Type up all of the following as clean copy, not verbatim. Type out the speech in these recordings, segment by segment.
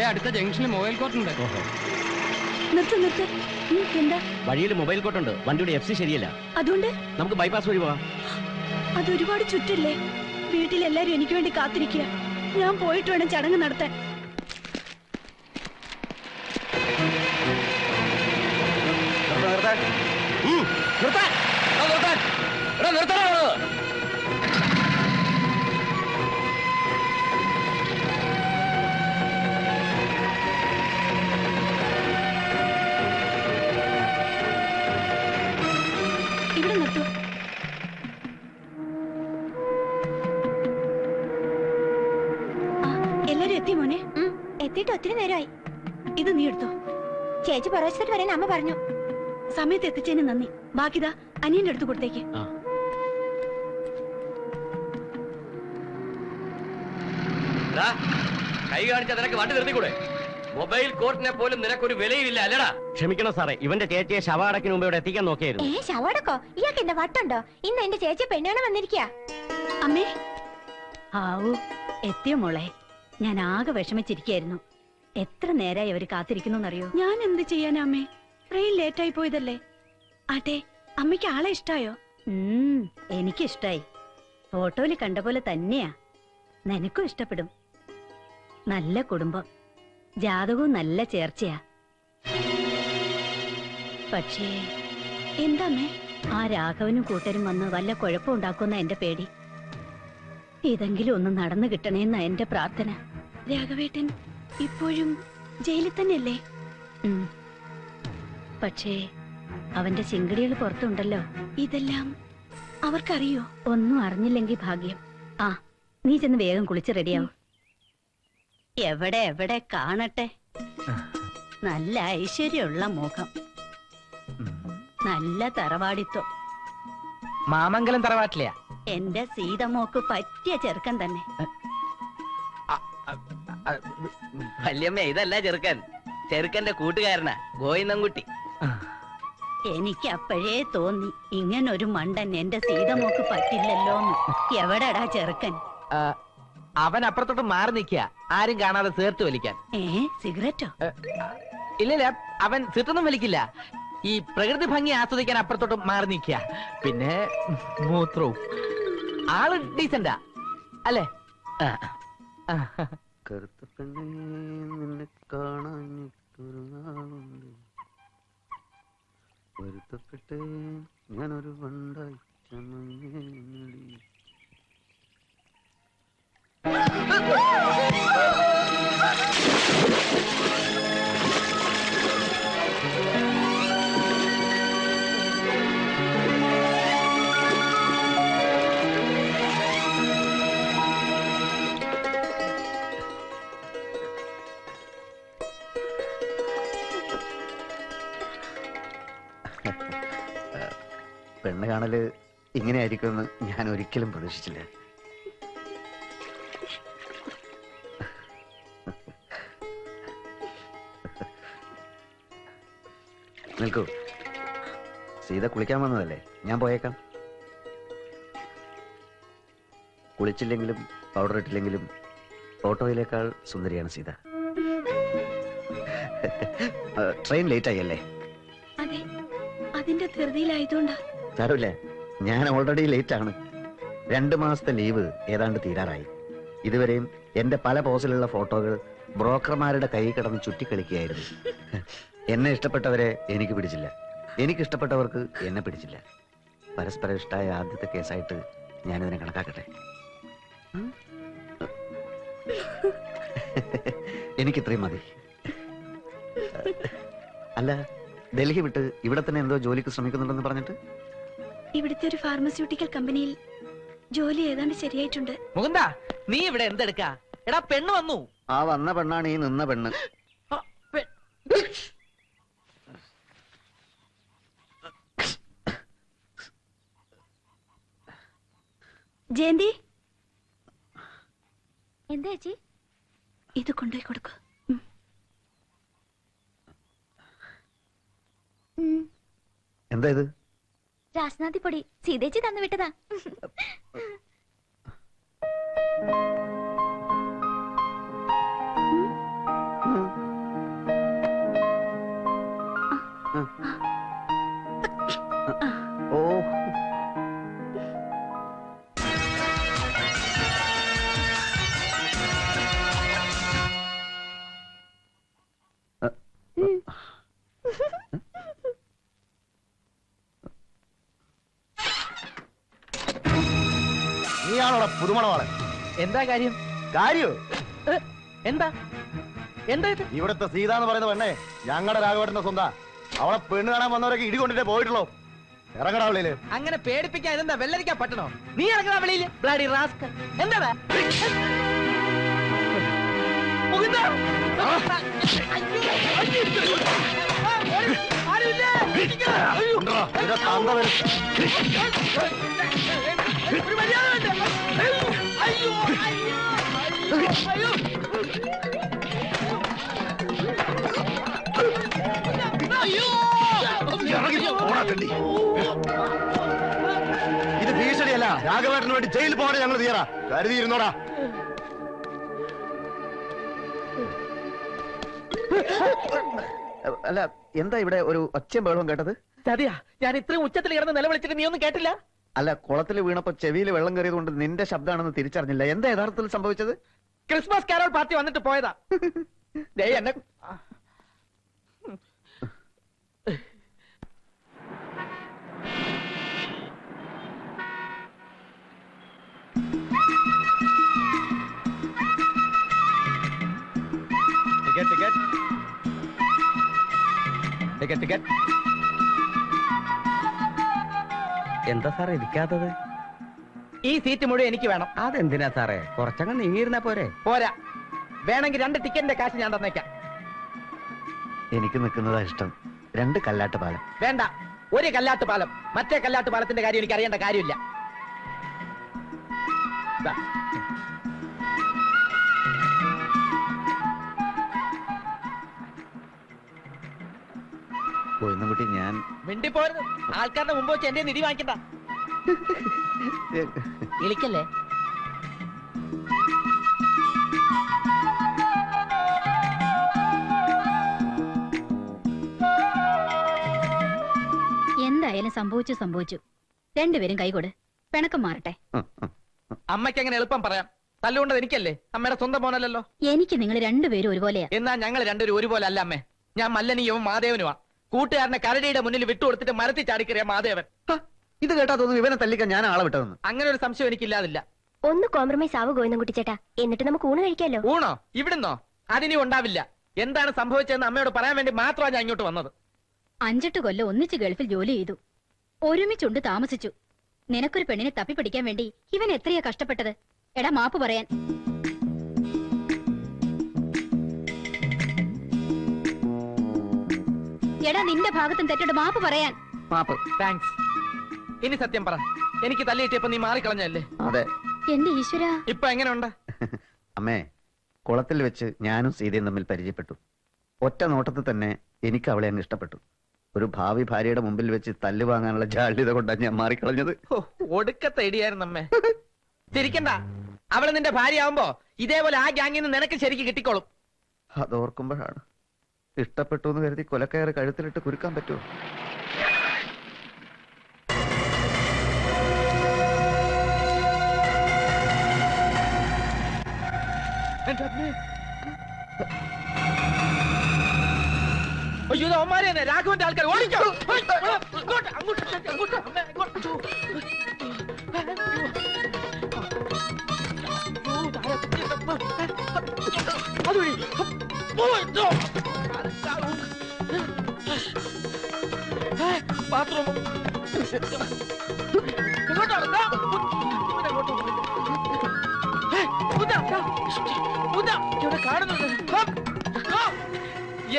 അടുത്ത ജംഗ്ഷനിൽ mobile court ഉണ്ട്. എന്താ വഴിയിൽ മൊബൈൽ കോട്ടുണ്ട്, വണ്ടിയുടെ FC ശരിയല്ല. അതുകൊണ്ട് നമുക്ക് ബൈപ്പാസ് വഴി പോവാം. അതൊരുപാട് ചുറ്റില്ലേ. വീട്ടിലെല്ലാരും എനിക്ക് വേണ്ടി കാത്തിരിക്കുക. ഞാൻ പോയിട്ട് വേണം ചടങ്ങ് നടത്താൻ. ഇവിടെ നിർത്തൂ. എല്ലാരും എത്തി മോനെ? എത്തിയിട്ട് ഒത്തിരി നേരമായി. ഇത് നീ എടുത്തോ. ചേച്ചി പ്രവേശിച്ചിട്ട് വരാൻ അമ്മ പറഞ്ഞു. സമയത്ത് എത്തിച്ചതിന് നന്ദി. ബാക്കിതാ അനിയന്റെ അടുത്ത് കൊടുത്തേക്ക്. കൈ കാണിച്ച നിനക്ക് വണ്ടി നിർത്തിക്കൂടെ? മൊബൈൽ കോർട്ടിനെ പോലും നിനക്കൊരു വിലയില്ല അല്ലടാ. ക്ഷമിക്കണം സാറേ, ഇവന്റെ ചേച്ചിയെ ശവടക്കിന് മുമ്പ് ഇവിടെ എത്തിക്കാൻ നോക്കിയായിരുന്നു. ശവടക്കോ? ഇയാൾക്ക് എന്താ വട്ടുണ്ടോ? ഇന്ന് എന്റെ ചേച്ചി പെണ്ണാണ് വന്നിരിക്കുക. അമ്മേ. ആവൂ, എത്തിയോ മോളെ? ഞാൻ ആകെ വിഷമിച്ചിരിക്കായിരുന്നു. എത്ര നേരായി അവര് കാത്തിരിക്കുന്നറിയോ? ഞാൻ എന്ത് ചെയ്യാനാ അമ്മേ? ട്രെയിൻ ലേറ്റായി പോയതല്ലേ. ആട്ടെ, അമ്മയ്ക്ക് ആളെ ഇഷ്ടായോ? എനിക്കിഷ്ടായി. ഫോട്ടോയില് കണ്ട പോലെ തന്നെയാ. നിനക്കും ഇഷ്ടപ്പെടും. നല്ല കുടുംബം, ജാതകവും നല്ല ചേർച്ചയാ. പക്ഷേ എന്താമ്മേ, ആ രാഘവനും കൂട്ടരും വന്ന് വല്ല കുഴപ്പമുണ്ടാക്കുന്ന എന്റെ പേടി. ഇതെങ്കിലും ഒന്ന് നടന്നു കിട്ടണേന്ന എന്റെ പ്രാർത്ഥന. രാഘവേട്ടൻ ഇപ്പോഴും ജയിലിൽ തന്നെയല്ലേ? പക്ഷേ അവന്റെ ചിങ്കിടികൾ പുറത്തുണ്ടല്ലോ. ഇതെല്ലാം അവർക്കറിയോ? ഒന്നും അറിഞ്ഞില്ലെങ്കിൽ ഭാഗ്യം. ആ, നീ ചെന്ന് വേഗം കുളിച്ച് റെഡിയാവും. എവിടെ എവിടെ കാണട്ടെ. നല്ല ഐശ്വര്യമുള്ള മുഖം, നല്ല തറവാടിത്വം. മാമംഗലം തറവാട്ടിലെയാ? എന്റെ സീതമോക്ക് പറ്റിയ ചെറുക്കൻ തന്നെ. വല്യമ്മ, ഇതല്ല ചെറുക്കൻ, ചെറുക്കന്റെ കൂട്ടുകാരനാ ഗോവിന്ദൻകുട്ടി. എനിക്ക് അപ്പോഴേ തോന്നി ഇങ്ങനൊരു മണ്ടൻ എന്റെ സീതമോക്ക് പറ്റില്ലല്ലോന്ന്. എവിടെടാ ചെറുക്കൻ? അവൻ അപ്പുറത്തോട്ട് മാറി നിൽക്കുക, ആരും കാണാതെ സേർത്ത് വലിക്കാൻ. സിഗരറ്റോ? ഇല്ലില്ല, അവൻ സിഗരറ്റൊന്നും വലിക്കില്ല. ഈ പ്രകൃതി ഭംഗി ആസ്വദിക്കാൻ അപ്പുറത്തോട്ട് മാറി നിൽക്കുക. പിന്നെ മൂത്രവും. ആള് ഡീസന്റാ അല്ലേ? കറുത്ത പെണ്ണേ നിന്നെ കാണാഞ്ഞിട്ടൊരു നാളുണ്ട്, വരുത്തപ്പെട്ടേ ഞാനൊരു വണ്ടായി ചമഞ്ഞേടി. പെണ്ണ് കാണല് ഇങ്ങനെ ആയിരിക്കുമെന്ന് ഞാൻ ഒരിക്കലും പ്രതീക്ഷിച്ചില്ല. നിൽക്കൂ, സീത കുളിക്കാൻ വന്നതല്ലേ, ഞാൻ പോയേക്കാം. കുളിച്ചില്ലെങ്കിലും പൗഡർ ഇട്ടില്ലെങ്കിലും ഫോട്ടോയിലേക്കാൾ സുന്ദരിയാണ് സീത. Train late ആയല്ലേ? അതെ, അതിന്റെ ധൃതിയിലായതുകൊണ്ടാ. സാരമില്ല, ഞാൻ ഓൾറെഡി ലേറ്റ് ആണ്. 2 മാസത്തെ ലീവ് ഏതാണ്ട് തീരാറായി. ഇതുവരെയും എന്റെ പല പോസിലുള്ള ഫോട്ടോകൾ ബ്രോക്കർമാരുടെ കൈ കിടന്ന് ചുറ്റിക്കളിക്കുകയായിരുന്നു. എന്നെ ഇഷ്ടപ്പെട്ടവരെ എനിക്ക് പിടിച്ചില്ല, എനിക്കിഷ്ടപ്പെട്ടവർക്ക് എന്നെ പിടിച്ചില്ല. പരസ്പരം ഇഷ്ടമായ ആദ്യത്തെ കേസായിട്ട് ഞാനിതിനെ കണക്കാക്കട്ടെ. എനിക്കിത്രയും മതി. അല്ല, ഡൽഹി വിട്ട് ഇവിടെ തന്നെ എന്തോ ജോലിക്ക് ശ്രമിക്കുന്നുണ്ടെന്ന് പറഞ്ഞിട്ട്? ഇവിടുത്തെ ഒരു ഫാർമസ്യൂട്ടിക്കൽ കമ്പനിയിൽ ജോലി ഏതാണ്ട് ശരിയായിട്ടുണ്ട്. മുകുന്ദ, നീ ഇവിടെ എന്തെടുക്കാ? എടാ, പെണ്ണ് വന്നു. ആ വന്ന പെണ്ണാണ് ഈ നിന്ന പെണ്ണ്. ജയന്തി, എന്താ ചേച്ചി? ഇത് കൊണ്ടുപോയി കൊടുക്കൂ. എന്താ ഇത്? രാസനാഥി പൊടി സീതേച്ചി തന്നു വിട്ടതാ. പുതുമണവാളൻ. എന്താ കാര്യം? കാര്യോ? എന്താ എന്താ ഇത്? ഇവിടുത്തെ സീത എന്ന് പറയുന്ന പെണ്ണേ ഞങ്ങളുടെ രാഘവേട്ടന്റെ സ്വന്താ. അവളെ പെണ്ണ് കാണാൻ വന്നവരൊക്കെ ഇടി കൊണ്ടിട്ടേ പോയിട്ടുള്ളൂ. ഇറങ്ങടാ അവളില്. അങ്ങനെ പേടിപ്പിക്കാൻ ഇതെന്താ വെള്ളരിക്കാൻ പറ്റണോ? നീ ഇറങ്ങണ വെളിയില് ബ്ലഡി റാസ്കൽ. എന്താ ഇത് ഭീഷണിയല്ല. രാഘവേട്ടന് വേണ്ടി ജയിലിൽ പോകാൻ ഞങ്ങൾ തീരാ. കരുതിയിരുന്നോടാ. അല്ല, എന്താ ഇവിടെ ഒരു ഒച്ചയും ബഹളവും കേട്ടത്? ചതിയാ. ഞാൻ ഇത്രയും ഉച്ചത്തിൽ കിടന്ന് നിലവിളിച്ചിട്ട് നീ ഒന്നും കേട്ടില്ല? അല്ല, കുളത്തിൽ വീണപ്പോ ചെവിയിൽ വെള്ളം കയറിയത് കൊണ്ട് നിന്റെ ശബ്ദമാണെന്ന് തിരിച്ചറിഞ്ഞില്ല. എന്താ യഥാർത്ഥത്തിൽ സംഭവിച്ചത്? ക്രിസ്മസ് കാരോൾ പാർട്ടി വന്നിട്ട് പോയതാ. ദേ എന്നെ ടിക്കറ്റ്. എന്താ സാറേ ഇരിക്കാത്തത്? ഈ സീറ്റ് മുഴുവൻ എനിക്ക് വേണം. അതെന്തിനാ സാറേ? കുറച്ചങ്ങ് നീങ്ങിയിരുന്നാ പോരെ? പോരാ, വേണമെങ്കിൽ 2 ടിക്കറ്റിന്റെ കാശ് ഞാൻ തന്നേക്കാം. എനിക്ക് നിൽക്കുന്നതാ ഇഷ്ടം. 2 കല്ലാട്ട് പാലം. വേണ്ട, 1 കല്ലാട്ട് പാലം. മറ്റേ കല്ലാട്ട് പാലത്തിന്റെ കാര്യം എനിക്ക് അറിയേണ്ട കാര്യമില്ല. ദാ. കോയിന്നുകുട്ടി, ഞാൻ മിണ്ടിപ്പോരുത്. ആൾക്കാരുടെ മുമ്പ് വെച്ച് എന്റെ നിധി വാങ്ങിക്കണ്ട. വിളിക്കല്ലേ? എന്തായാലും സംഭവിച്ചു. രണ്ടുപേരും കൈകൊട്, പിണക്കം മാറട്ടെ. അമ്മയ്ക്ക് അങ്ങനെ എളുപ്പം പറയാം. തല്ലുകൊണ്ടത് എനിക്കല്ലേ, അമ്മയുടെ സ്വന്തം മോനല്ലല്ലോ. എനിക്ക് നിങ്ങൾ രണ്ടുപേരും ഒരുപോലെയാ. എന്നാ ഞങ്ങൾ രണ്ടുപേരും ഒരുപോലെ അല്ല അമ്മേ. ഞാൻ മല്ലനിയും മാധേവനുമാ. കൂട്ടുകാരനെ കരടിയുടെ മുന്നിൽ വിട്ടുകൊടുത്തിട്ട് മരത്തിൽ ചാടിക്കറിയ മാധേവൻ. ഇത് കേട്ടാ തോന്നുന്നു ഇവനെ തല്ലിക്കാൻ ഞാൻ ആളെ വിട്ടതെന്ന്. അങ്ങനെ ഒരു സംശയം എനിക്കില്ലാതില്ല. ഒന്ന് കോംപ്രമൈസ് ആവോ ഗോവിന്ദൻകുട്ടി ചേട്ടാ? എന്നിട്ട് നമുക്ക് ഊണ് കഴിക്കാലോ. ഊണോ? ഇവിടുന്നോ? അതിനും ഉണ്ടാവില്ല. എന്താണ് സംഭവിച്ചതെന്ന് അമ്മയോട് പറയാൻ വേണ്ടി മാത്രമാണ് ഞാൻ ഇങ്ങോട്ട് വന്നത്. 5-8 കൊല്ലം ഒന്നിച്ച് ഗൾഫിൽ ജോലി ചെയ്തു, ഒരുമിച്ചുണ്ട് താമസിച്ചു. നിനക്കൊരു പെണ്ണിനെ തപ്പിപ്പിടിക്കാൻ വേണ്ടി ഇവൻ എത്രയാ കഷ്ടപ്പെട്ടത്. എടാ, മാപ്പ് പറയാൻ. എടാ, നിന്റെ ഭാഗത്തും തെറ്റോട് മാപ്പ് പറയാൻ. മാപ്പ്. താങ്ക്സ്. ഇനി സത്യം പറ, എനിക്ക് തല്ലിയിട്ടിയപ്പോ നീ മാറിക്കളഞ്ഞല്ലേ? അതെ. എന്റെ ഈശ്വരാ, ഇപ്പൊ എങ്ങനെയുണ്ട്? അമ്മേ, കുളത്തിൽ വെച്ച് ഞാനും സീതയും തമ്മിൽ പരിചയപ്പെട്ടു. ഒറ്റ നോട്ടത്തിൽ തന്നെ എനിക്ക് അവളെ അങ്ങ് ഇഷ്ടപ്പെട്ടു. ഒരു ഭാവി ഭാര്യയുടെ മുമ്പിൽ വെച്ച് തല്ല് വാങ്ങാനുള്ള ജാള്യത കൊണ്ടാണ് ഞാൻ മാറിക്കളഞ്ഞത്. ഒടുക്കത്തെ ഇടിയായിരുന്നു അമ്മേ. ചിരിക്കണ്ട. അവള് നിന്റെ ഭാര്യയാവുമ്പോ ഇതേപോലെ ആ ഗ്യാങ്ങിൽ നിന്ന് നിനക്ക് ശരിക്ക് കിട്ടിക്കോളും. അതോർക്കുമ്പോഴാണ് ഇഷ്ടപ്പെട്ടു എന്ന് കരുതി കൊലക്കയറ് കഴുത്തിലിട്ട് കുരുക്കാൻ പറ്റുമോ? അയ്യോ, അവന്മാരെ തന്നെ രാഘവന്റെ ആൾക്കാർ. ഓടിക്കോ. അങ്ങോട്ട്, അങ്ങോട്ട്. അമ്മേ, അങ്ങോട്ട്. അതുവഴി. ബാത്റൂം. ഇവിടെ കാണുന്നുണ്ട്.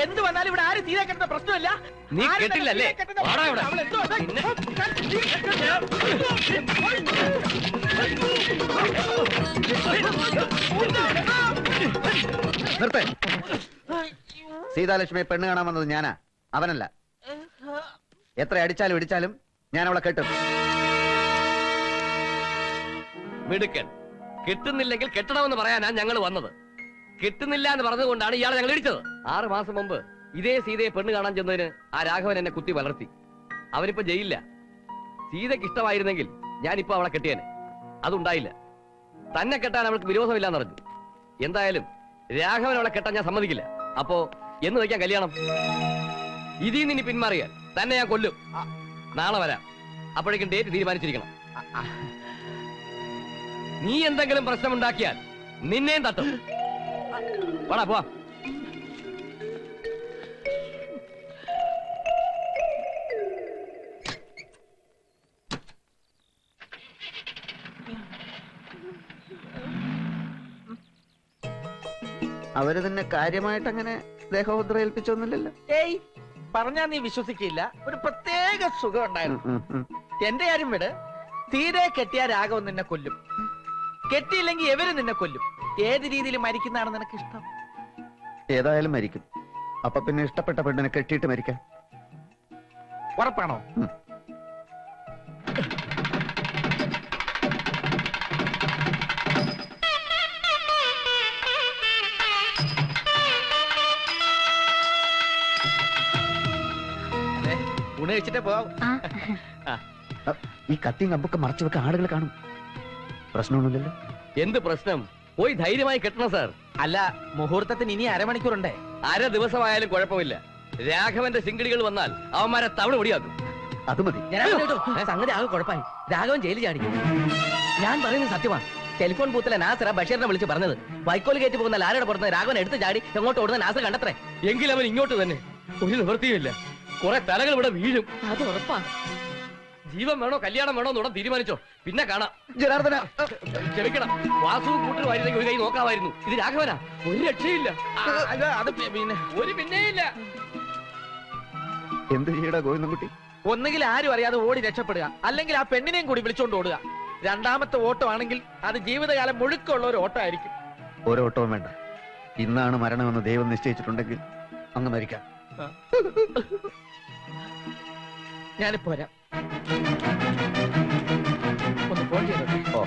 എന്ത് വന്നാലും ഇവിടെ ആരും തീരെ കെട്ടുന്ന പ്രശ്നമില്ല. നീ കേട്ടില്ലല്ലേ? നിർത്തേ. സീതാലക്ഷ്മിയെ പെണ്ണ് കാണാൻ വന്നത് ഞാനാ, അവനല്ല. എത്ര അടിച്ചാലും ഇടിച്ചാലും ഞാൻ അവളെ കെട്ടും. മിടുക്കൻ. കിട്ടുന്നില്ലെങ്കിൽ കെട്ടണമെന്ന് പറയാനാ ഞങ്ങൾ വന്നത്. കിട്ടുന്നില്ല എന്ന് പറഞ്ഞതുകൊണ്ടാണ് ഇയാളെ ഞങ്ങൾ ഇടിച്ചത്. 6 മാസം മുമ്പ് ഇതേ സീതയെ പെണ്ണ് കാണാൻ ചെന്നതിന് ആ രാഘവൻ എന്നെ കുത്തി വളർത്തി. അവനിപ്പോ ജയിലില്ല. സീതയ്ക്ക് ഇഷ്ടമായിരുന്നെങ്കിൽ ഞാനിപ്പോ അവളെ കെട്ടിയേനെ. അതുണ്ടായില്ല. തന്നെ കെട്ടാൻ അവൾക്ക് വിരോധമില്ലാന്ന് പറഞ്ഞു. എന്തായാലും രാഘവൻ അവളെ കെട്ടാൻ ഞാൻ സമ്മതിക്കില്ല. അപ്പോ എന്ന് വയ്ക്കാൻ കല്യാണം? ഇതിൽ നിന്ന് പിന്മാറിയാൽ തന്നെ ഞാൻ കൊല്ലും. നാളെ വരാം. അപ്പോഴേക്കും ഡേറ്റ് തീരുമാനിച്ചിരിക്കണം. നീ എന്തെങ്കിലും പ്രശ്നമുണ്ടാക്കിയാൽ നിന്നെയും തട്ടും. വാടാ പോവാ. അവര് തന്നെ കാര്യമായിട്ട് അങ്ങനെ ദേഹോദ്രം ഏൽപ്പിച്ചൊന്നുമില്ലല്ലോ. ഏയ് പറഞ്ഞാ നീ വിശ്വസിക്കില്ല, ഒരു പ്രത്യേക സുഖം ഉണ്ടായിരുന്നു. എന്റെ കാര്യം വിട്, തീരെ കെട്ടിയ രാഘവൻ നിന്നെ കൊല്ലും, കെട്ടിയില്ലെങ്കിൽ എവര് നിന്നെ കൊല്ലും. ഏത് രീതിയിൽ മരിക്കുന്നതാണ് നിനക്ക് ഇഷ്ടം? ഏതായാലും മരിക്കും. അപ്പൊ പിന്നെ ഇഷ്ടപ്പെട്ട പെണ്ണിനെ കെട്ടിയിട്ട് മരിക്കാം. ഉറപ്പാണോ? ഊണ് കഴിച്ചിട്ടേ പോവാം. ഈ കത്തിയും കമ്പൊക്കെ മറച്ചു വെക്കാൻ ആളുകൾ കാണും. പ്രശ്നമൊന്നുമില്ലല്ലോ. എന്ത് പ്രശ്നം? പോയി ധൈര്യമായി കെട്ടണം സാർ. അല്ല, മുഹൂർത്തത്തിന് ഇനി അരമണിക്കൂറുണ്ടേ. അര ദിവസമായാലും കുഴപ്പമില്ല. രാഘവന്റെ ശിങ്കിടികൾ വന്നാൽ അവന്മാരെ തവണ ഒടിയാക്കും. അത് മതി. സംഗതി ആകെ കുഴപ്പമായി. രാഘവൻ ജയിലിൽ ചാടി. ഞാൻ പറയുന്നത് സത്യമാണ്. ടെലിഫോൺ ബൂത്തിലെ നാസറ ബഷീറിനെ വിളിച്ച് പറഞ്ഞത് വൈക്കോൽ കയറ്റി പോകുന്ന ലാരയുടെ പുറത്ത് രാഘവൻ എടുത്ത് ചാടി എങ്ങോട്ട് ഓടുന്ന നാസർ കണ്ടത്രേ. എങ്കിൽ അവൻ ഇങ്ങോട്ട് തന്നെ. ഒരു നിവൃത്തിയുമില്ല. കുറെ തലകൾ ഇവിടെ വീഴും. അത് ഉറപ്പാ. ജീവൻ വേണോ കല്യാണം വേണോ എന്ന് തീരുമാനിച്ചോ, പിന്നെ കാണാം. ജനാർദ്ദന, ക്ഷമിക്കണം. വാസുവും കൂട്ടുമായിരുന്നെങ്കിൽ ഒരു കൈ നോക്കാമായിരുന്നു. ഇത് രാഘവനാ, ഒരു രക്ഷയില്ല. അത് പിന്നെ ഒരു പിന്നെയില്ല. എന്ത് ചെയ്യടാ ഗോവിന്ദൻകുട്ടി? ഒന്നുകിൽ ആരും അറിയാതെ ഓടി രക്ഷപ്പെടുക, അല്ലെങ്കിൽ ആ പെണ്ണിനെയും കൂടി വിളിച്ചോണ്ട് ഓടുക. രണ്ടാമത്തെ ഓട്ടം ആണെങ്കിൽ അത് ജീവിതകാലം മുഴുക്കുള്ള ഒരു ഓട്ടം ആയിരിക്കും. ഓരോട്ടവും വേണ്ട. ഇന്നാണ് മരണമെന്ന് ദൈവം നിശ്ചയിച്ചിട്ടുണ്ടെങ്കിൽ അങ്ങ് മരിക്കാം. ഞാനിപ്പോ വരാം. ഒന്ന് ഫോൺ ചെയ്തോ. ഓ